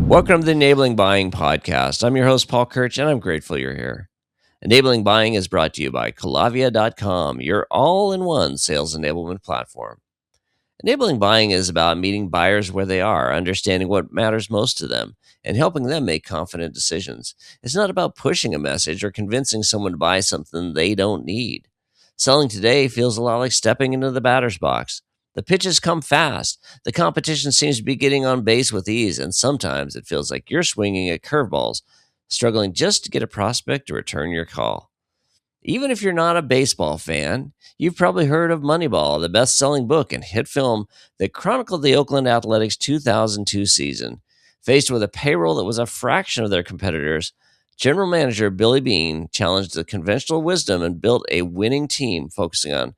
Welcome to the Enabling Buying Podcast. I'm your host, Paul Kirch, and I'm grateful you're here. Enabling Buying is brought to you by Collavia.com, your all-in-one sales enablement platform. Enabling Buying is about meeting buyers where they are, understanding what matters most to them, and helping them make confident decisions. It's not about pushing a message or convincing someone to buy something they don't need. Selling today feels a lot like stepping into the batter's box. The pitches come fast. The competition seems to be getting on base with ease, and sometimes it feels like you're swinging at curveballs, struggling just to get a prospect to return your call. Even if you're not a baseball fan, you've probably heard of Moneyball, the best-selling book and hit film that chronicled the Oakland Athletics' 2002 season. Faced with a payroll that was a fraction of their competitors, General Manager Billy Beane challenged the conventional wisdom and built a winning team focusing on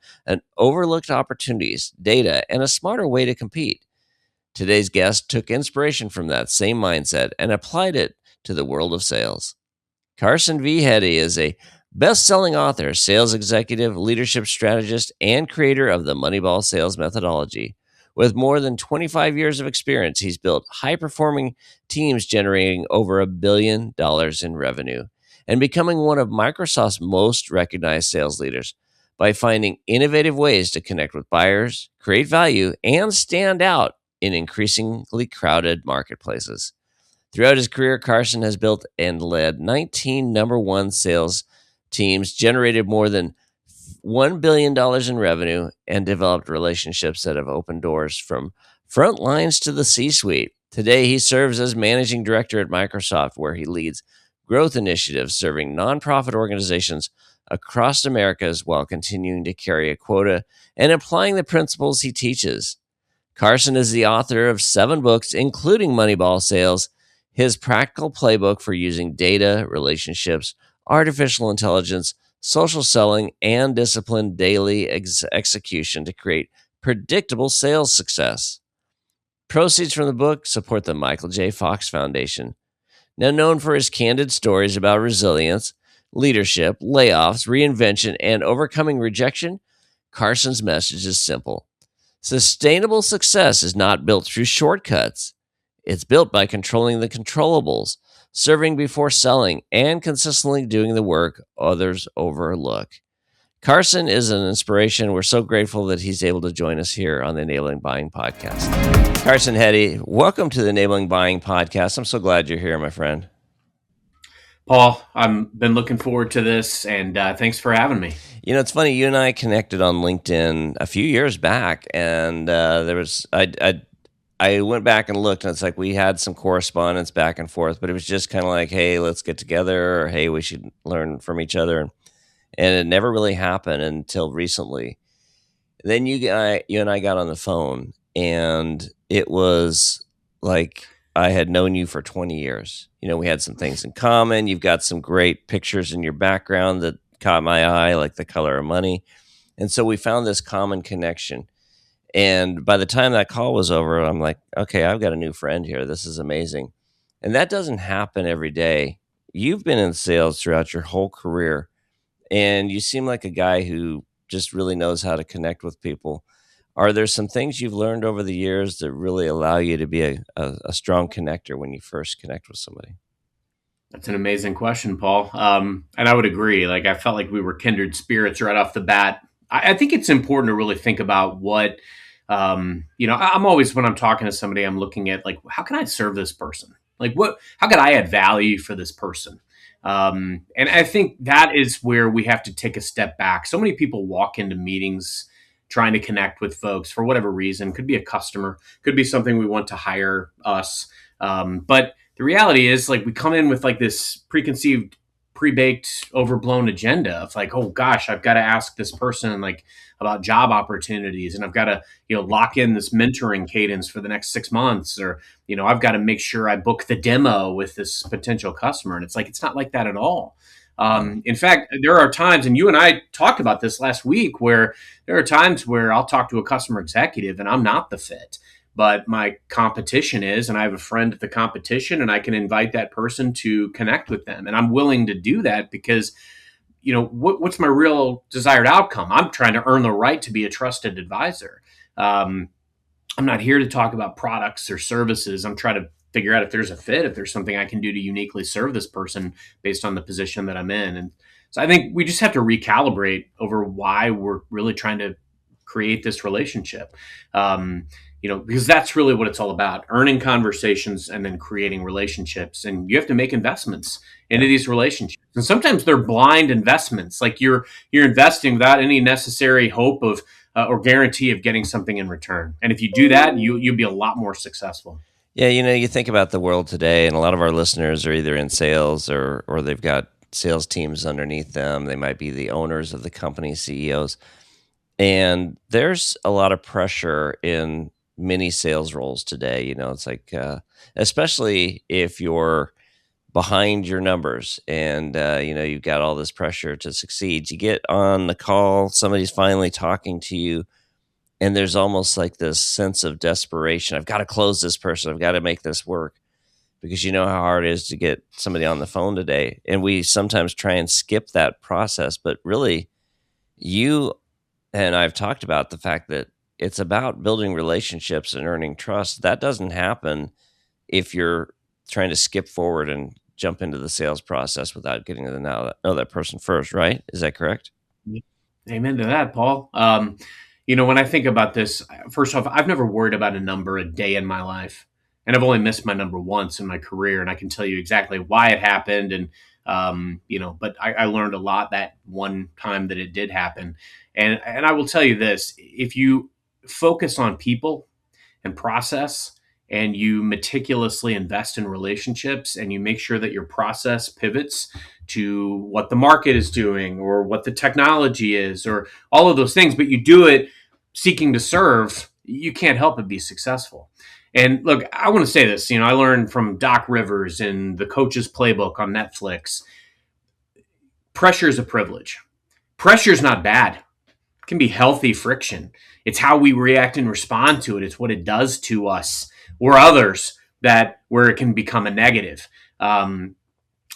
overlooked opportunities, data, and a smarter way to compete. Today's guest took inspiration from that same mindset and applied it to the world of sales. Carson V. Heady is a best-selling author, sales executive, leadership strategist, and creator of the Moneyball Sales methodology. With more than 25 years of experience, he's built high-performing teams generating over $1 billion in revenue and becoming one of Microsoft's most recognized sales leaders by finding innovative ways to connect with buyers, create value, and stand out in increasingly crowded marketplaces. Throughout his career, Carson has built and led 19 number one sales teams, generated more than $1 billion in revenue, and developed relationships that have opened doors from front lines to the C-suite. Today, he serves as managing director at Microsoft, where he leads growth initiatives serving nonprofit organizations across Americas while continuing to carry a quota and applying the principles he teaches. Carson is the author of 7 books, including Moneyball Sales, his practical playbook for using data, relationships, artificial intelligence, social selling, and disciplined daily execution to create predictable sales success. Proceeds from the book support the Michael J. Fox Foundation. Now known for his candid stories about resilience, leadership, layoffs, reinvention, and overcoming rejection, Carson's message is simple. Sustainable success is not built through shortcuts. It's built by controlling the controllables, serving before selling, and consistently doing the work others overlook. Carson is an inspiration. We're so grateful that he's able to join us here on the Enabling Buying Podcast. Carson Heady, welcome to the Enabling Buying Podcast. I'm so glad you're here, my friend. Paul, I've been looking forward to this, and thanks for having me. You know, it's funny. You and I connected on LinkedIn a few years back, and I went back and looked, and it's like we had some correspondence back and forth, but it was just kind of like, hey, let's get together, or hey, we should learn from each other. And it never really happened until recently. Then you and I got on the phone, and it was like I had known you for 20 years. You know, we had some things in common. You've got some great pictures in your background that caught my eye, like the color of money. And so we found this common connection. And by the time that call was over, I'm like, okay, I've got a new friend here. This is amazing. And that doesn't happen every day. You've been in sales throughout your whole career, and you seem like a guy who just really knows how to connect with people. Are there some things you've learned over the years that really allow you to be a strong connector when you first connect with somebody? That's an amazing question, Paul. And I would agree. Like, I felt like we were kindred spirits right off the bat. I think it's important to really think about what, I'm always, when I'm talking to somebody, I'm looking at, like, how can I serve this person? Like, how can I add value for this person? And I think that is where we have to take a step back. So many people walk into meetings trying to connect with folks for whatever reason. Could be a customer, could be something we want to hire us. But the reality is, like, we come in with like this preconceived, pre-baked, overblown agenda of like, oh gosh, I've got to ask this person like about job opportunities, and I've got to, lock in this mentoring cadence for the next 6 months, or, I've got to make sure I book the demo with this potential customer. And it's like, it's not like that at all. In fact, there are times, and you and I talked about this last week, where there are times where I'll talk to a customer executive and I'm not the fit, but my competition is, and I have a friend at the competition, and I can invite that person to connect with them. And I'm willing to do that because, what's my real desired outcome? I'm trying to earn the right to be a trusted advisor. I'm not here to talk about products or services. I'm trying to figure out if there's a fit, if there's something I can do to uniquely serve this person based on the position that I'm in. And so I think we just have to recalibrate over why we're really trying to create this relationship. Because that's really what it's all about: earning conversations and then creating relationships. And you have to make investments into Yeah. these relationships. And sometimes they're blind investments, like you're investing without any necessary hope of or guarantee of getting something in return. And if you do that, you'll be a lot more successful. Yeah, you think about the world today, and a lot of our listeners are either in sales or they've got sales teams underneath them. They might be the owners of the company, CEOs. And there's a lot of pressure in many sales roles today. It's like, especially if you're behind your numbers and, you've got all this pressure to succeed. You get on the call, somebody's finally talking to you, and there's almost like this sense of desperation. I've got to close this person. I've got to make this work because you know how hard it is to get somebody on the phone today. And we sometimes try and skip that process, but really, you and I've talked about the fact that it's about building relationships and earning trust. That doesn't happen if you're trying to skip forward and jump into the sales process without getting to know that person first, right? Is that correct? Amen to that, Paul. When I think about this, first off, I've never worried about a number a day in my life, and I've only missed my number once in my career, and I can tell you exactly why it happened. And but I learned a lot that one time that it did happen. And I will tell you this: if you focus on people and process, and you meticulously invest in relationships, and you make sure that your process pivots to what the market is doing or what the technology is or all of those things, but you do it seeking to serve, you can't help but be successful. And look, I want to say this, I learned from Doc Rivers in The Coach's Playbook on Netflix. Pressure is a privilege. Pressure is not bad. It can be healthy friction. It's how we react and respond to it. It's what it does to us or others that where it can become a negative.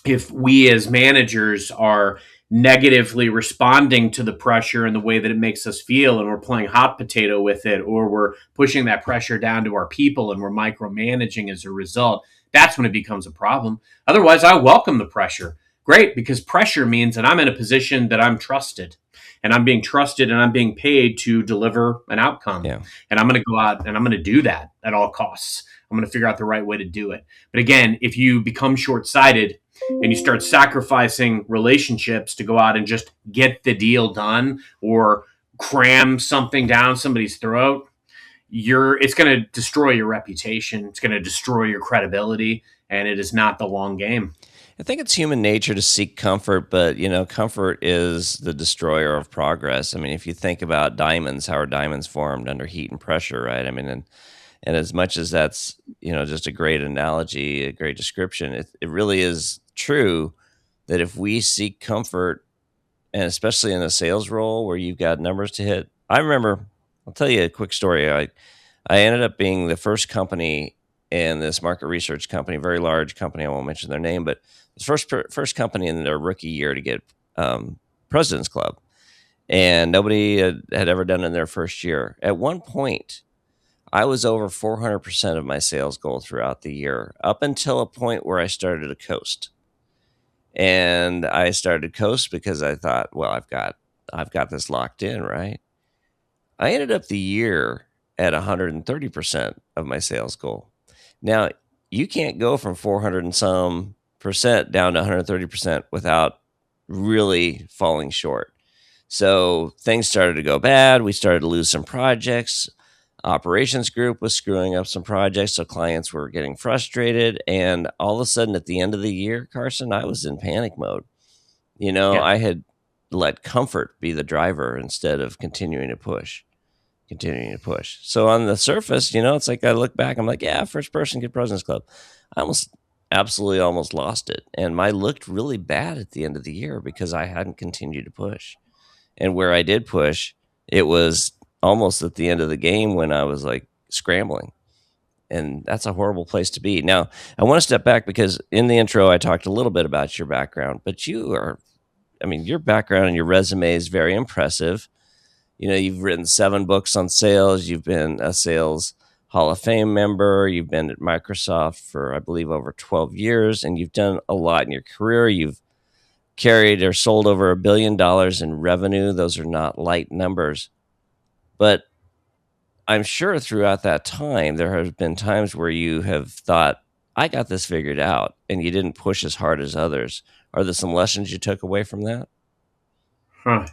If we as managers are negatively responding to the pressure and the way that it makes us feel, and we're playing hot potato with it, or we're pushing that pressure down to our people and we're micromanaging as a result, that's when it becomes a problem. Otherwise, I welcome the pressure. Great, because pressure means that I'm in a position that I'm trusted, and I'm being trusted and I'm being paid to deliver an outcome. Yeah. And I'm going to go out and I'm going to do that at all costs. I'm going to figure out the right way to do it. But again, if you become short-sighted and you start sacrificing relationships to go out and just get the deal done or cram something down somebody's throat, it's going to destroy your reputation. It's going to destroy your credibility, and it is not the long game. I think it's human nature to seek comfort, but comfort is the destroyer of progress. I mean, if you think about diamonds, how are diamonds formed? Under heat and pressure, right? I mean, and as much as that's just a great analogy, a great description, it really is true that if we seek comfort, and especially in a sales role where you've got numbers to hit. I remember, I'll tell you a quick story. I ended up being the first company in this market research company, very large company. I won't mention their name, but the first company in their rookie year to get President's Club, and nobody had ever done it in their first year. At one point, I was over 400% of my sales goal throughout the year, up until a point where I started to coast. And I started to coast because I thought, well, I've got this locked in, right? I ended up the year at 130% of my sales goal. Now, you can't go from 400 and some percent down to 130% without really falling short. So things started to go bad. We started to lose some projects. Operations group was screwing up some projects, so clients were getting frustrated. And all of a sudden, at the end of the year, Carson, I was in panic mode. Yeah. I had let comfort be the driver instead of continuing to push. So on the surface, it's like I look back, I'm like, yeah, first person get President's Club. I absolutely almost lost it. And I looked really bad at the end of the year because I hadn't continued to push. And where I did push, it was almost at the end of the game when I was like scrambling. And that's a horrible place to be. Now, I want to step back because in the intro, I talked a little bit about your background, but your background and your resume is very impressive. You've written 7 books on sales. You've been a sales Hall of Fame member. You've been at Microsoft for, I believe, over 12 years, and you've done a lot in your career. You've carried or sold over $1 billion in revenue. Those are not light numbers. But I'm sure throughout that time, there have been times where you have thought, I got this figured out, and you didn't push as hard as others. Are there some lessons you took away from that? Huh.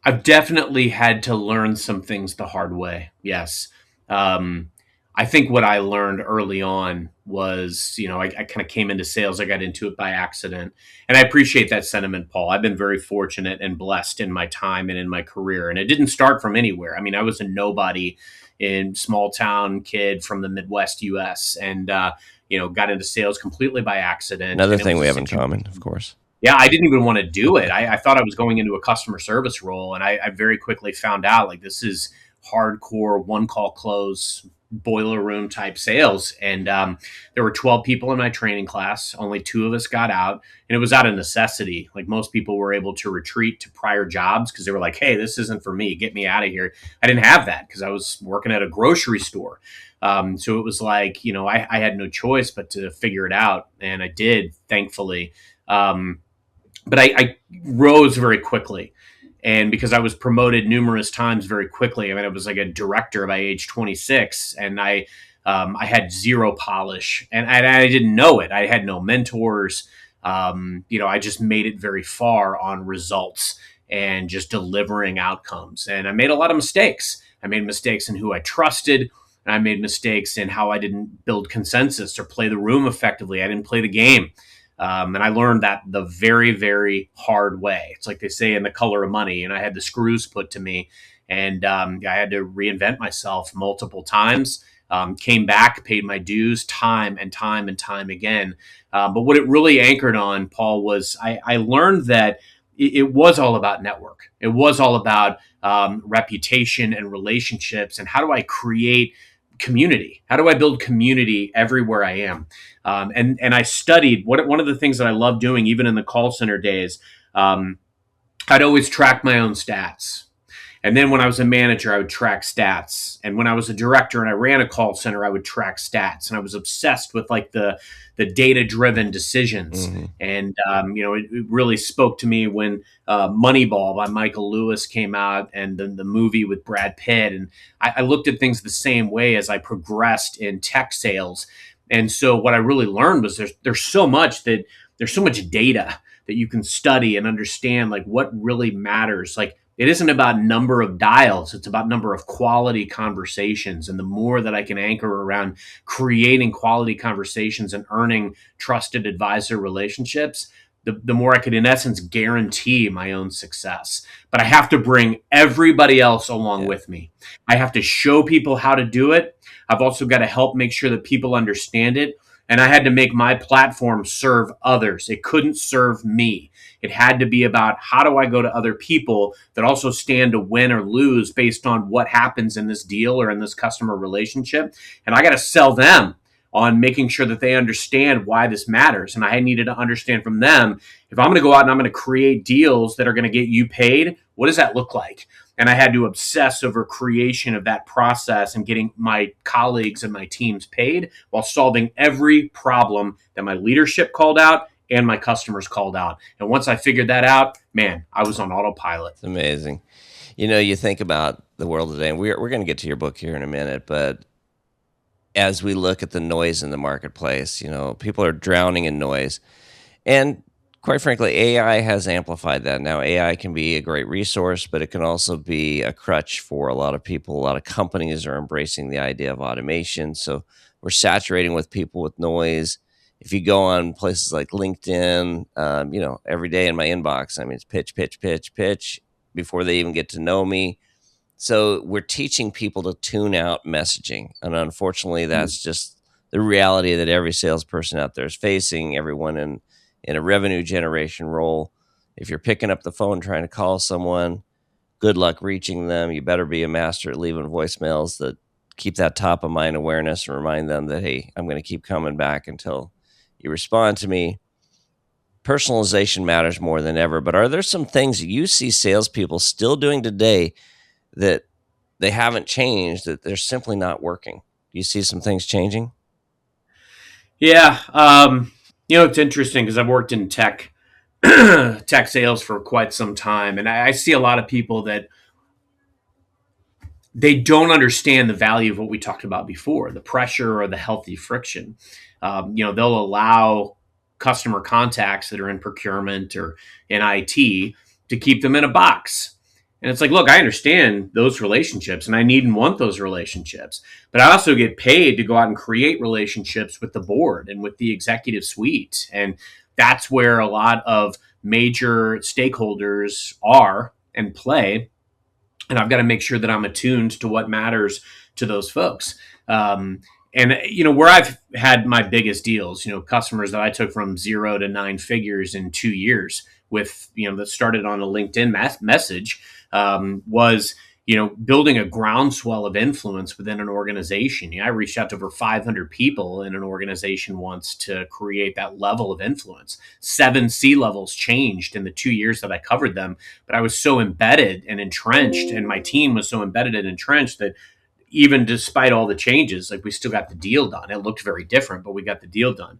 I've definitely had to learn some things the hard way. Yes. Um, I think what I learned early on was, I kind of came into sales. I got into it by accident. And I appreciate that sentiment, Paul. I've been very fortunate and blessed in my time and in my career. And it didn't start from anywhere. I mean, I was a nobody in small town kid from the Midwest US and, got into sales completely by accident. Another And it thing was we a have in common, of course. Yeah, I didn't even want to do it. I thought I was going into a customer service role, and I very quickly found out like this is hardcore one call close boiler room type sales. And there were 12 people in my training class. Only two of us got out, and it was out of necessity. Like most people were able to retreat to prior jobs because they were like, "Hey, this isn't for me. Get me out of here." I didn't have that because I was working at a grocery store. So it was like I had no choice but to figure it out, and I did, thankfully. But I rose very quickly. And because I was promoted numerous times very quickly, I mean, I was like a director by age 26, and I had zero polish, and I didn't know it. I had no mentors. I just made it very far on results and just delivering outcomes. And I made a lot of mistakes. I made mistakes in who I trusted. And I made mistakes in how I didn't build consensus or play the room effectively. I didn't play the game. And I learned that the very, very hard way. It's like they say in The Color of Money, and I had the screws put to me, and I had to reinvent myself multiple times. Came back, paid my dues, time and time and time again. But what it really anchored on, Paul, was I learned that it was all about network. It was all about reputation and relationships, and how do I create community? How do I build community everywhere I am? And I studied one of the things that I love doing, even in the call center days. I'd always track my own stats. And then when I was a manager, I would track stats. And when I was a director and I ran a call center, I would track stats. And I was obsessed with like the data driven decisions. Mm-hmm. And, it really spoke to me when Moneyball by Michael Lewis came out, and then the movie with Brad Pitt. And I looked at things the same way as I progressed in tech sales. And so what I really learned was there's so much data that you can study and understand, like what really matters. Like it isn't about number of dials, it's about number of quality conversations. And the more that I can anchor around creating quality conversations and earning trusted advisor relationships, the more I could, in essence, guarantee my own success. But I have to bring everybody else along with me. I have to show people how to do it. I've also got to help make sure that people understand it. And I had to make my platform serve others. It couldn't serve me. It had to be about how do I go to other people that also stand to win or lose based on what happens in this deal or in this customer relationship. And I got to sell them on making sure that they understand why this matters. And I needed to understand from them, if I'm going to go out and I'm going to create deals that are going to get you paid, what does that look like? And I had to obsess over creation of that process and getting my colleagues and my teams paid while solving every problem that my leadership called out and my customers called out. And once I figured that out, man, I was on autopilot. It's amazing. You think about the world today, and we're going to get to your book here in a minute, but as we look at the noise in the marketplace, people are drowning in noise. And quite frankly, AI has amplified that. Now, AI can be a great resource, but it can also be a crutch for a lot of people. A lot of companies are embracing the idea of automation. So we're saturating with people with noise. If you go on places like LinkedIn, every day in my inbox, I mean, it's pitch, pitch, pitch, pitch before they even get to know me. So we're teaching people to tune out messaging. And unfortunately, that's just the reality that every salesperson out there is facing, everyone in a revenue generation role. If you're picking up the phone trying to call someone, good luck reaching them. You better be a master at leaving voicemails that keep that top of mind awareness and remind them that, hey, I'm going to keep coming back until you respond to me. Personalization matters more than ever. But are there some things that you see salespeople still doing today that they haven't changed, that they're simply not working. Do you see some things changing? Yeah. It's interesting because I've worked in tech sales for quite some time, and I see a lot of people that they don't understand the value of what we talked about before, the pressure or the healthy friction. They'll allow customer contacts that are in procurement or in IT to keep them in a box. And it's like, look, I understand those relationships and I need and want those relationships, but I also get paid to go out and create relationships with the board and with the executive suite. And that's where a lot of major stakeholders are and play, and I've got to make sure that I'm attuned to what matters to those folks. And where I've had my biggest deals, customers that I took from 0 to 9 figures in 2 years with, that started on a LinkedIn message, was, building a groundswell of influence within an organization. I reached out to over 500 people in an organization once to create that level of influence. 7 C-levels changed in the 2 years that I covered them, but I was so embedded and entrenched, and my team was so embedded and entrenched that even despite all the changes, like we still got the deal done. It looked very different, but we got the deal done.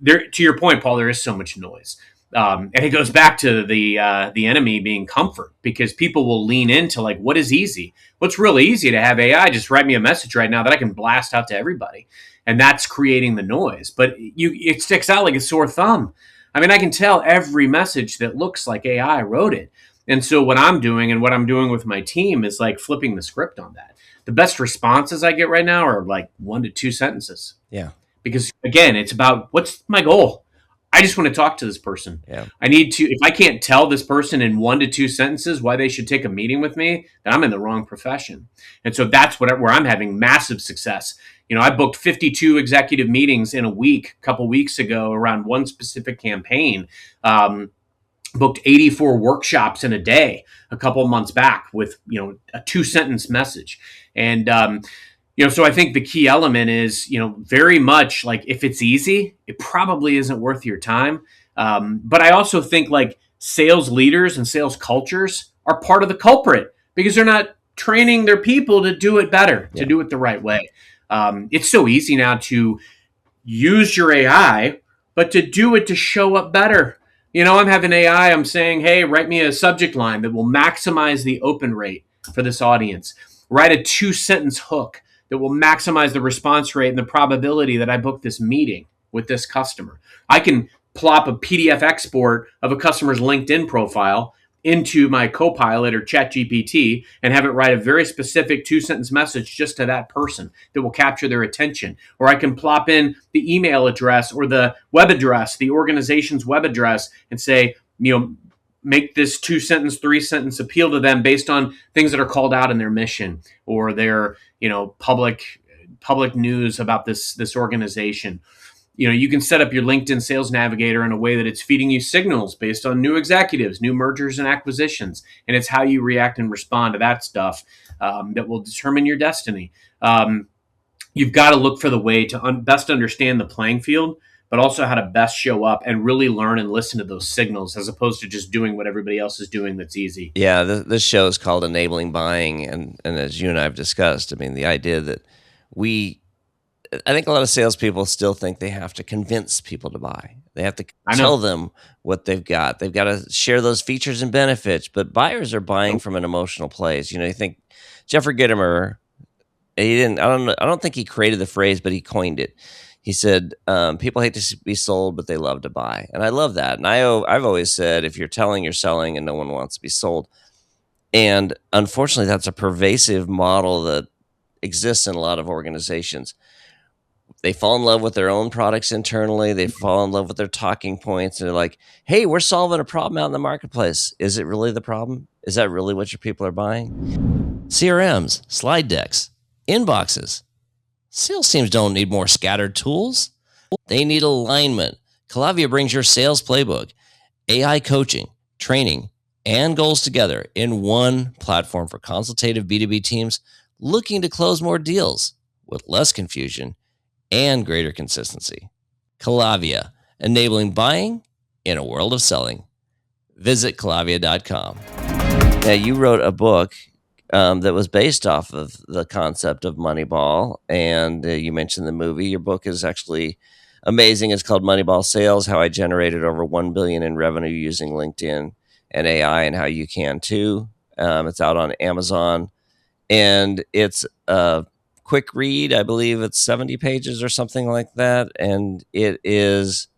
There, to your point, Paul, there is so much noise. And it goes back to the enemy being comfort, because people will lean into like, what is easy? What's really easy to have AI just write me a message right now that I can blast out to everybody, and that's creating the noise. But it sticks out like a sore thumb. I mean, I can tell every message that looks like AI wrote it. And so what I'm doing and what I'm doing with my team is like flipping the script on that. The best responses I get right now are like 1 to 2 sentences. Yeah. Because again, it's about what's my goal. I just want to talk to this person. Yeah. I need to, if I can't tell this person in 1 to 2 sentences why they should take a meeting with me, then I'm in the wrong profession. And so that's where I'm having massive success. I booked 52 executive meetings in a week, a couple weeks ago around one specific campaign. Booked 84 workshops in a day a couple of months back with, a 2-sentence message. And, so I think the key element is, very much like if it's easy, it probably isn't worth your time. But I also think like sales leaders and sales cultures are part of the culprit because they're not training their people to do it better, to do it the right way. It's so easy now to use your AI, but to do it to show up better. I'm having AI, I'm saying, hey, write me a subject line that will maximize the open rate for this audience. Write a 2-sentence hook that will maximize the response rate and the probability that I book this meeting with this customer. I can plop a PDF export of a customer's LinkedIn profile into my Copilot or ChatGPT and have it write a very specific 2-sentence message just to that person that will capture their attention. Or I can plop in the email address or the web address, the organization's web address, and say, make this 2-sentence, 3-sentence appeal to them based on things that are called out in their mission or their, public news about this organization. You can set up your LinkedIn Sales Navigator in a way that it's feeding you signals based on new executives, new mergers and acquisitions. And it's how you react and respond to that stuff that will determine your destiny. You've got to look for the way to best understand the playing field, but also how to best show up and really learn and listen to those signals as opposed to just doing what everybody else is doing that's easy. Yeah, this show is called Enabling Buying. And as you and I have discussed, I mean, the idea that I think a lot of salespeople still think they have to convince people to buy. They have to tell them what they've got. They've got to share those features and benefits. But buyers are buying from an emotional place. You think Jeffrey Gitomer, he didn't. I don't think he created the phrase, but he coined it. He said, "People hate to be sold, but they love to buy." And I love that. And I've always said, if you're telling, you're selling, and no one wants to be sold. And unfortunately, that's a pervasive model that exists in a lot of organizations. They fall in love with their own products internally. They fall in love with their talking points. And they're like, hey, we're solving a problem out in the marketplace. Is it really the problem? Is that really what your people are buying? CRMs, slide decks, inboxes. Sales teams don't need more scattered tools. They need alignment. Collavia brings your sales playbook, AI coaching, training, and goals together in one platform for consultative B2B teams looking to close more deals with less confusion and greater consistency. Collavia, enabling buying in a world of selling. Visit Collavia.com. Now, you wrote a book that was based off of the concept of Moneyball. And you mentioned the movie. Your book is actually amazing. It's called Moneyball Sales: How I Generated Over 1 billion in Revenue Using LinkedIn and AI, and how you can too. It's out on Amazon, and it's a quick read. I believe it's 70 pages or something like that, and it is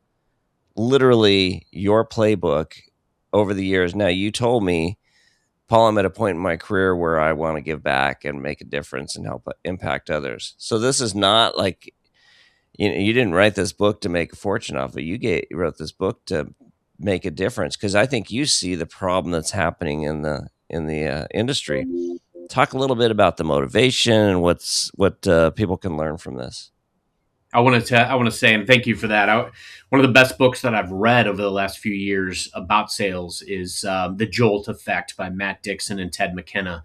literally your playbook over the years. Now, you told me, Paul, I'm at a point in my career where I want to give back and make a difference and help impact others. So this is not like, you didn't write this book to make a fortune off it. You wrote this book to make a difference, because I think you see the problem that's happening in the industry. Talk a little bit about the motivation and what people can learn from this. I want to say, and thank you for that. One of the best books that I've read over the last few years about sales is The Jolt Effect by Matt Dixon and Ted McKenna.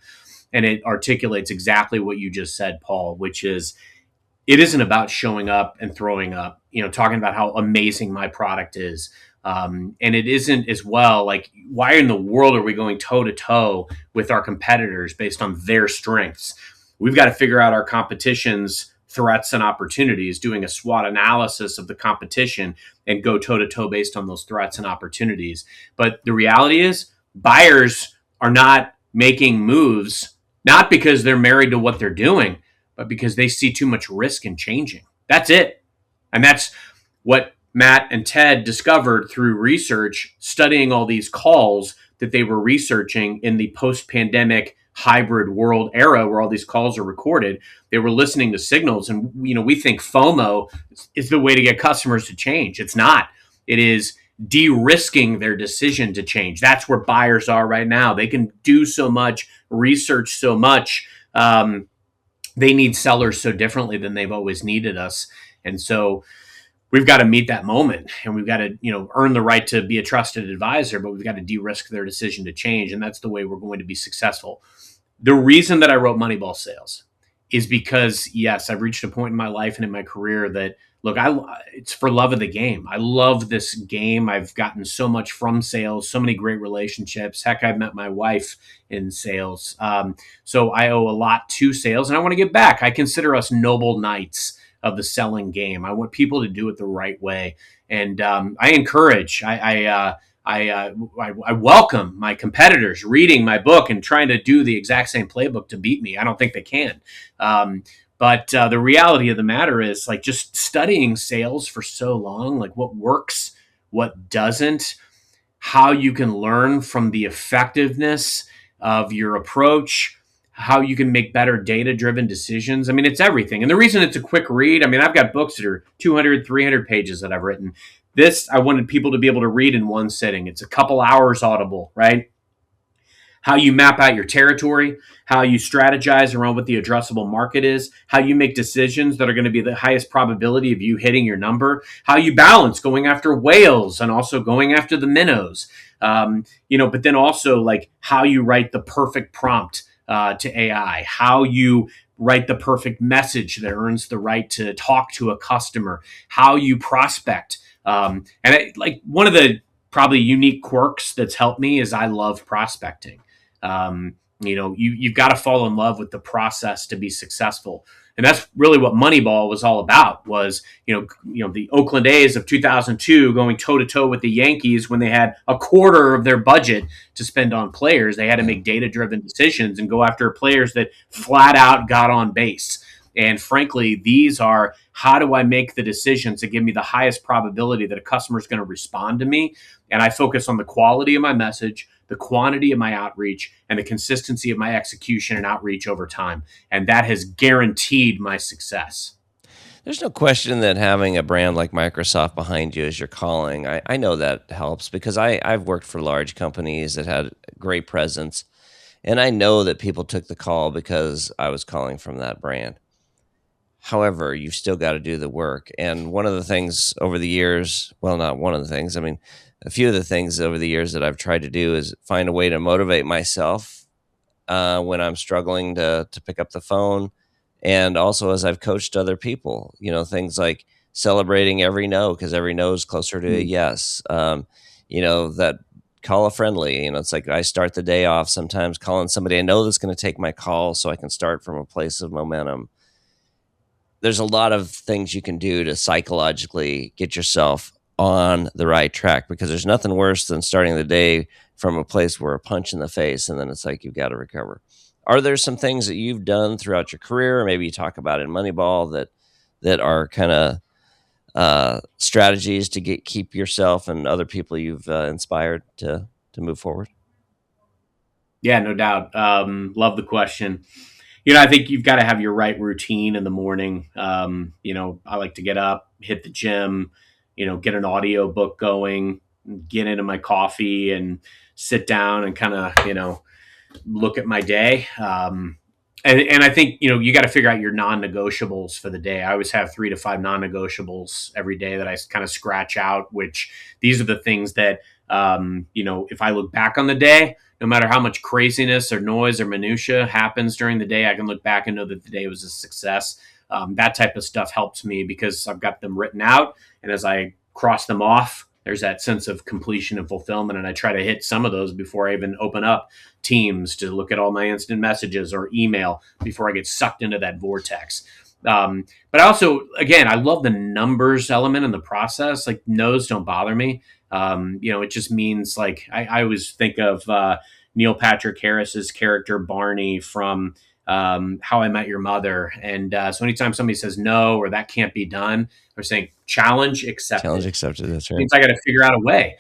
And it articulates exactly what you just said, Paul, which is, it isn't about showing up and throwing up, talking about how amazing my product is. And it isn't as well, like, why in the world are we going toe to toe with our competitors based on their strengths? We've got to figure out our competition's threats and opportunities, doing a SWOT analysis of the competition and go toe to toe based on those threats and opportunities. But the reality is, buyers are not making moves, not because they're married to what they're doing, but because they see too much risk in changing. That's it. And that's what Matt and Ted discovered through research, studying all these calls that they were researching in the post-pandemic hybrid world era where all these calls are recorded. They were listening to signals, and we think FOMO is the way to get customers to change. It's not. It is de-risking their decision to change. That's where buyers are right now. They can do so much, research so much. They need sellers so differently than they've always needed us. And so we've got to meet that moment, and we've got to, earn the right to be a trusted advisor, but we've got to de-risk their decision to change. And that's the way we're going to be successful. The reason that I wrote Moneyball Sales is because, yes, I've reached a point in my life and in my career that, look, it's for love of the game. I love this game. I've gotten so much from sales, so many great relationships. Heck, I've met my wife in sales. So I owe a lot to sales, and I want to give back. I consider us noble knights of the selling game. I want people to do it the right way. And I encourage, I welcome my competitors reading my book and trying to do the exact same playbook to beat me. I don't think they can. But the reality of the matter is, like, just studying sales for so long, like what works, what doesn't, how you can learn from the effectiveness of your approach, how you can make better data-driven decisions. I mean, it's everything. And the reason it's a quick read, I mean, I've got books that are 200, 300 pages that I've written. This, I wanted people to be able to read in one sitting. It's a couple hours Audible, right? How you map out your territory, how you strategize around what the addressable market is, how you make decisions that are going to be the highest probability of you hitting your number, how you balance going after whales and also going after the minnows, but then also, like, how you write the perfect prompt to AI, how you write the perfect message that earns the right to talk to a customer, how you prospect. Like, one of the probably unique quirks that's helped me is I love prospecting. You've got to fall in love with the process to be successful. And that's really what Moneyball was all about, was, the Oakland A's of 2002 going toe to toe with the Yankees when they had a quarter of their budget to spend on players. They had to make data-driven decisions and go after players that flat out got on base. And frankly, these are, how do I make the decisions that give me the highest probability that a customer is going to respond to me? And I focus on the quality of my message, the quantity of my outreach, and the consistency of my execution and outreach over time. And that has guaranteed my success. There's no question that having a brand like Microsoft behind you as your calling, I know that helps, because I've worked for large companies that had great presence. And I know that people took the call because I was calling from that brand. However, you've still got to do the work. And one of the things over the years, well, not one of the things, I mean, a few of the things over the years that I've tried to do is find a way to motivate myself when I'm struggling to pick up the phone. And also as I've coached other people, things like celebrating every no, because every no is closer to a yes. That call a friendly. It's like I start the day off sometimes calling somebody I know that's going to take my call so I can start from a place of momentum. There's a lot of things you can do to psychologically get yourself on the right track, because there's nothing worse than starting the day from a place where a punch in the face and then it's like you've got to recover. Are there some things that you've done throughout your career, or maybe you talk about in Moneyball, that are kind of strategies to keep yourself and other people you've inspired to move forward? Yeah, no doubt. Love the question. I think you've got to have your right routine in the morning. I like to get up, hit the gym, get an audio book going, get into my coffee and sit down and kind of, look at my day. And I think, you got to figure out your non-negotiables for the day. I always have 3 to 5 non-negotiables every day that I kind of scratch out, which these are the things that, if I look back on the day, no matter how much craziness or noise or minutia happens during the day, I can look back and know that the day was a success. That type of stuff helps me because I've got them written out. And as I cross them off, there's that sense of completion and fulfillment. And I try to hit some of those before I even open up Teams to look at all my instant messages or email before I get sucked into that vortex. But I also, again, I love the numbers element in the process. Like, no's don't bother me. It just means, like, I always think of Neil Patrick Harris's character Barney from How I Met Your Mother. And so anytime somebody says no or that can't be done, they're saying challenge accepted. Challenge accepted. That's right. It means I got to figure out a way.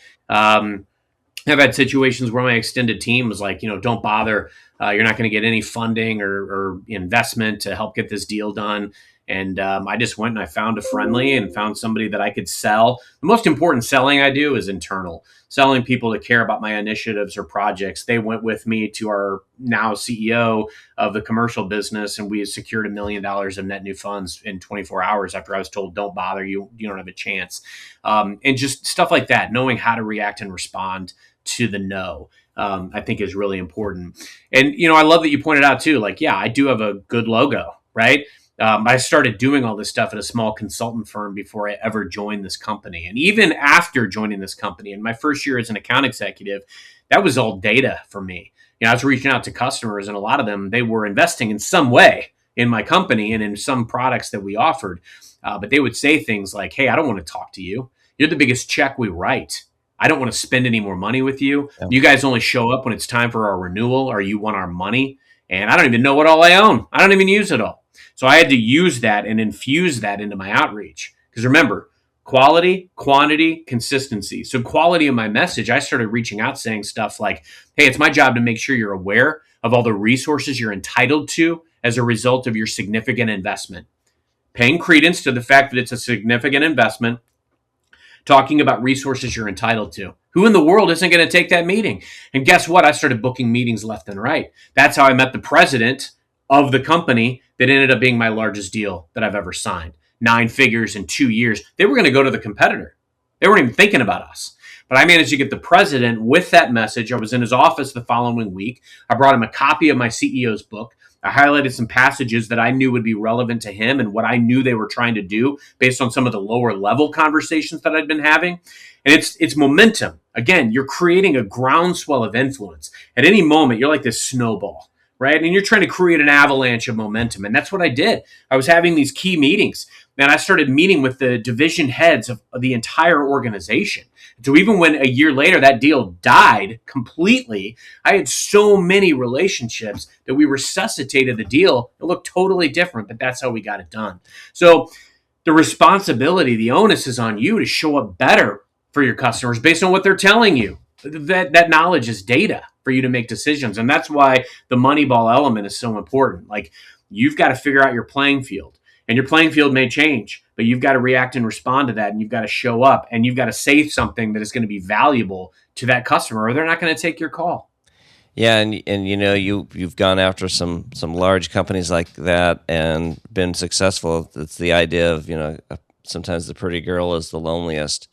I've had situations where my extended team was like, don't bother. You're not going to get any funding or investment to help get this deal done. And I just went and I found a friendly and found somebody that I could sell. The most important selling I do is internal, selling people that care about my initiatives or projects. They went with me to our now CEO of the commercial business, and we secured $1 million of net new funds in 24 hours after I was told, don't bother, you don't have a chance. And just stuff like that, knowing how to react and respond to the no, I think is really important. And, I love that you pointed out too, like, yeah, I do have a good logo, right? I started doing all this stuff at a small consultant firm before I ever joined this company. And even after joining this company, in my first year as an account executive, that was all data for me. I was reaching out to customers, and a lot of them, they were investing in some way in my company and in some products that we offered. But they would say things like, hey, I don't want to talk to you. You're the biggest check we write. I don't want to spend any more money with you. Yeah. You guys only show up when it's time for our renewal, or you want our money. And I don't even know what all I own. I don't even use it all. So I had to use that and infuse that into my outreach. Because remember, quality, quantity, consistency. So quality of my message, I started reaching out saying stuff like, hey, it's my job to make sure you're aware of all the resources you're entitled to as a result of your significant investment. Paying credence to the fact that it's a significant investment, talking about resources you're entitled to. Who in the world isn't going to take that meeting? And guess what? I started booking meetings left and right. That's how I met the president of the company that ended up being my largest deal that I've ever signed. 9 figures in 2 years. They were going to go to the competitor. They weren't even thinking about us. But I managed to get the president with that message. I was in his office the following week. I brought him a copy of my CEO's book. I highlighted some passages that I knew would be relevant to him and what I knew they were trying to do based on some of the lower level conversations that I'd been having. And it's momentum. Again, you're creating a groundswell of influence. At any moment, you're like this snowball, right? And you're trying to create an avalanche of momentum. And that's what I did. I was having these key meetings, and I started meeting with the division heads of the entire organization. So even when a year later that deal died completely, I had so many relationships that we resuscitated the deal. It looked totally different, but that's how we got it done. So the responsibility, the onus is on you to show up better for your customers based on what they're telling you. That knowledge is data for you to make decisions. And that's why the Moneyball element is so important. Like, you've got to figure out your playing field. And your playing field may change, but you've got to react and respond to that. And you've got to show up, and you've got to say something that is going to be valuable to that customer, or they're not going to take your call. Yeah, and you've gone after some large companies like that and been successful. It's the idea of, sometimes the pretty girl is the loneliest.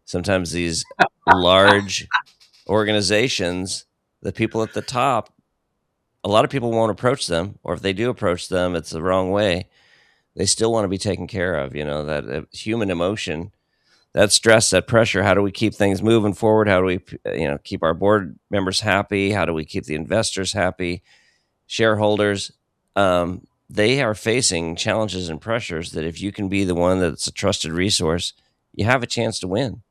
Sometimes these large organizations, the people at the top, a lot of people won't approach them, or if they do approach them, it's the wrong way. They still want to be taken care of. That human emotion that stress, that pressure. How do we keep things moving forward? How do we, keep our board members happy? How do we keep the investors happy? Shareholders, they are facing challenges and pressures that if you can be the one that's a trusted resource, you have a chance to win.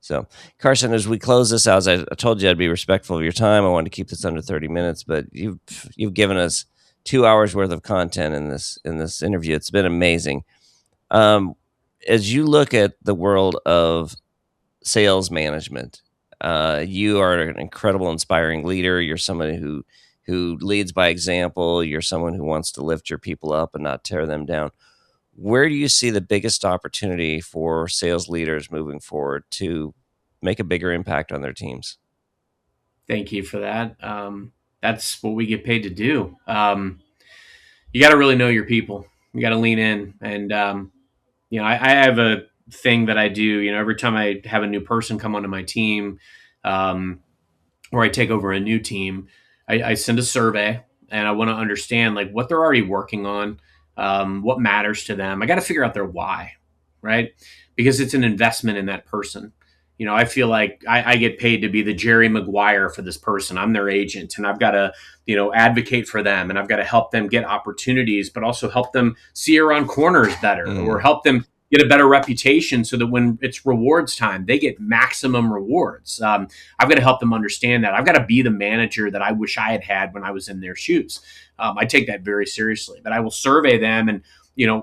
So, Carson, as we close this out, as I told you, I'd be respectful of your time. I wanted to keep this under 30 minutes, but you've given us 2 hours worth of content in this interview. It's been amazing. Um, as you look at the world of sales management, you are an incredible, inspiring leader. You're somebody who leads by example. You're someone who wants to lift your people up and not tear them down. Where do you see the biggest opportunity for sales leaders moving forward to make a bigger impact on their teams? Thank you for that. That's what we get paid to do. You got to really know your people. You got to lean in. And, I have a thing that I do, every time I have a new person come onto my team, or I take over a new team, I send a survey and I want to understand like what they're already working on, what matters to them. I got to figure out their why, right? Because it's an investment in that person. I feel like I get paid to be the Jerry Maguire for this person. I'm their agent, and I've got to, advocate for them, and I've got to help them get opportunities, but also help them see around corners better, or help them get a better reputation so that when it's rewards time, they get maximum rewards. I've got to help them understand that. I've got to be the manager that I wish I had had when I was in their shoes. I take that very seriously, but I will survey them. And,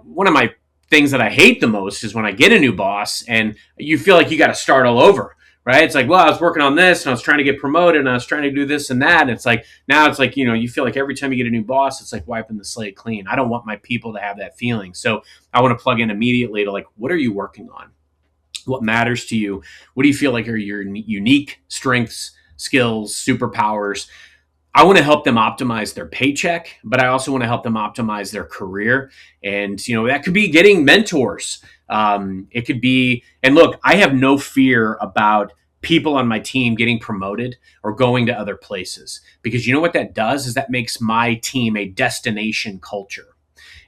one of my things that I hate the most is when I get a new boss and you feel like you got to start all over, right? It's like, well, I was working on this and I was trying to get promoted and I was trying to do this and that. And it's like, now it's like, you feel like every time you get a new boss, it's like wiping the slate clean. I don't want my people to have that feeling. So I want to plug in immediately to like, what are you working on? What matters to you? What do you feel like are your unique strengths, skills, superpowers? I want to help them optimize their paycheck, but I also want to help them optimize their career. And, that could be getting mentors. It could be, and look, I have no fear about people on my team getting promoted or going to other places, because you know what that does is that makes my team a destination culture.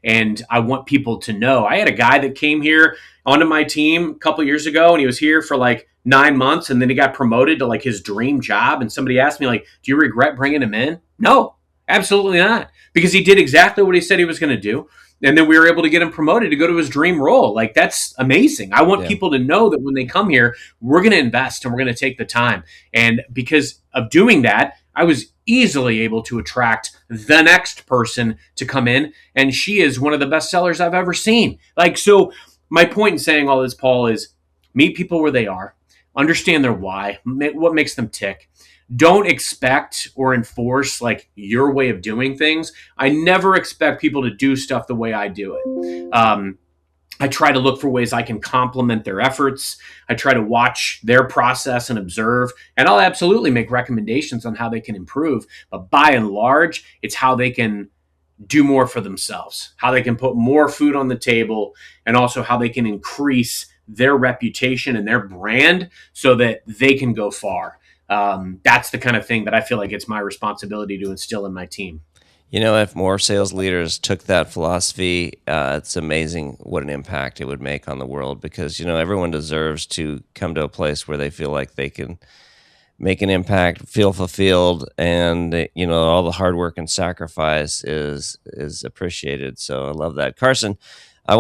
And I want people to know. I had a guy that came here onto my team a couple years ago, and he was here for like 9 months, and then he got promoted to like his dream job. And somebody asked me, like, do you regret bringing him in? No, absolutely not. Because he did exactly what he said he was going to do. And then we were able to get him promoted to go to his dream role. Like, that's amazing. I want people to know that when they come here, we're going to invest and we're going to take the time. And because of doing that, I was easily able to attract the next person to come in. And she is one of the best sellers I've ever seen. Like, so my point in saying all this, Paul, is meet people where they are, understand their why, what makes them tick. Don't expect or enforce like your way of doing things. I never expect people to do stuff the way I do it. I try to look for ways I can complement their efforts. I try to watch their process and observe, and I'll absolutely make recommendations on how they can improve. But by and large, it's how they can do more for themselves, how they can put more food on the table, and also how they can increase their reputation and their brand so that they can go far. That's the kind of thing that I feel like it's my responsibility to instill in my team. If more sales leaders took that philosophy, it's amazing what an impact it would make on the world, because, everyone deserves to come to a place where they feel like they can make an impact, feel fulfilled, and, all the hard work and sacrifice is appreciated. So I love that. Carson, I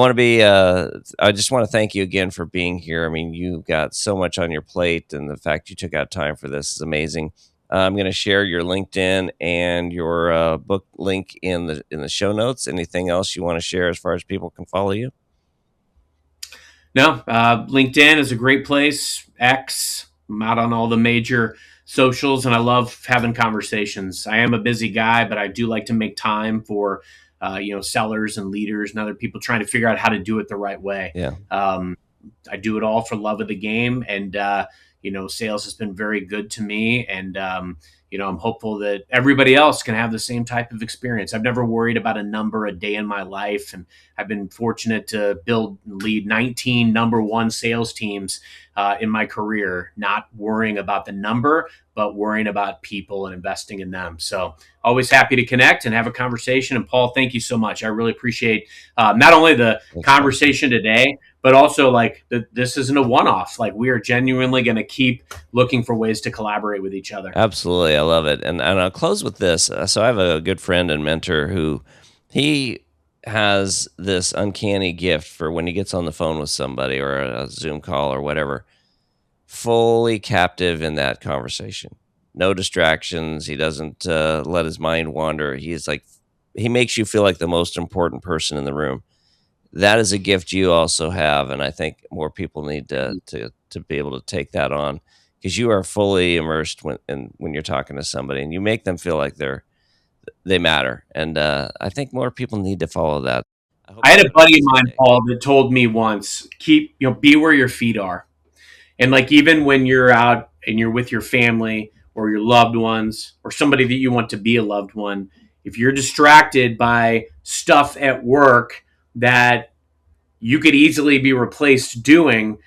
just want to thank you again for being here. I mean, you've got so much on your plate, and the fact you took out time for this is amazing. I'm going to share your LinkedIn and your book link in the show notes. Anything else you want to share as far as people can follow you? No, LinkedIn is a great place. X, I'm out on all the major socials, and I love having conversations. I am a busy guy, but I do like to make time for sellers and leaders and other people trying to figure out how to do it the right way. Yeah. I do it all for love of the game, and sales has been very good to me, and I'm hopeful that everybody else can have the same type of experience. I've never worried about a number a day in my life, and I've been fortunate to lead 19 number one sales teams in my career, not worrying about the number, but worrying about people and investing in them. So always happy to connect and have a conversation. And Paul, thank you so much. I really appreciate not only the conversation today, but also like this isn't a one-off. Like we are genuinely going to keep looking for ways to collaborate with each other. Absolutely. I love it. And I'll close with this. So I have a good friend and mentor who he has this uncanny gift for when he gets on the phone with somebody or a Zoom call or whatever, fully captive in that conversation. No distractions. He doesn't let his mind wander. He's like, he makes you feel like the most important person in the room. That is a gift you also have, and I think more people need to be able to take that on because you are fully immersed when you're talking to somebody, and you make them feel like they matter. And I think more people need to follow that. I hope I you had have a an buddy of amazing mine, day. Paul, that told me once, be where your feet are. And like even when you're out and you're with your family or your loved ones or somebody that you want to be a loved one, if you're distracted by stuff at work that you could easily be replaced doing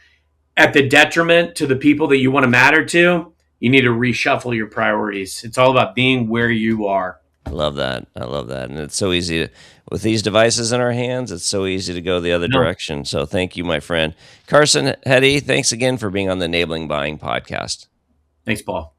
at the detriment to the people that you want to matter to, you need to reshuffle your priorities. It's all about being where you are. I love that. I love that, and it's so easy with these devices in our hands. It's so easy to go the other No, direction. So thank you, my friend Carson Heady. Thanks again for being on the Enabling Buying podcast. thanks, Paul.